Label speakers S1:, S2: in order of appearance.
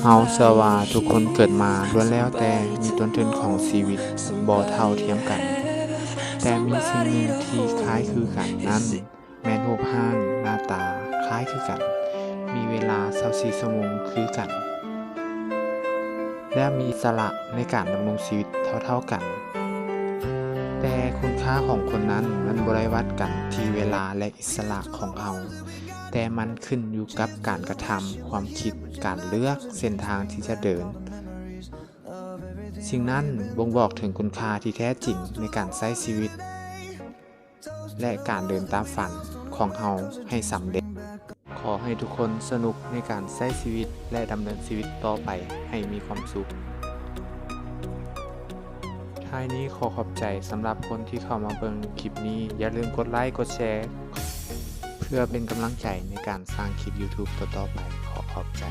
S1: เฮาเชื่อว่าทุกคนเกิดมาล้วนแล้วแต่มีต้นทุนของชีวิตบ่เท่าเทียมกัน แต่มีสิ่งหนึ่งที่คล้ายคือกันนั้นแม่นรูปร่างหน้าตาคล้ายคือกัน มีเวลา24ชั่วโมงคือกัน และมีอิสระในการดำรงชีวิตเท่าๆกัน แต่คุณค่าของคนนั้นมันบ่ได้วัดกันที่เวลาและอิสระของเรา แต่มันขึ้นอยู่กับการกระทำ ความคิด การเลือกเส้นทางที่จะเดิน สิ่งนั้นบ่งบอกถึงคุณค่าที่แท้จริงในการใช้ชีวิต และการเดินตามฝันของเราให้สำเร็จ ขอให้ทุกคนสนุกในการใช้ชีวิตและดำเนินชีวิตต่อไปให้มีความสุข ท้ายนี้ขอขอบใจสำหรับคนที่เข้ามาเบิ่งคลิปนี้ อย่าลืมกดไลค์กดแชร์ เพื่อเป็นกำลังใจในการสร้างคลิป YouTube ต่อๆไป ขอขอบใจ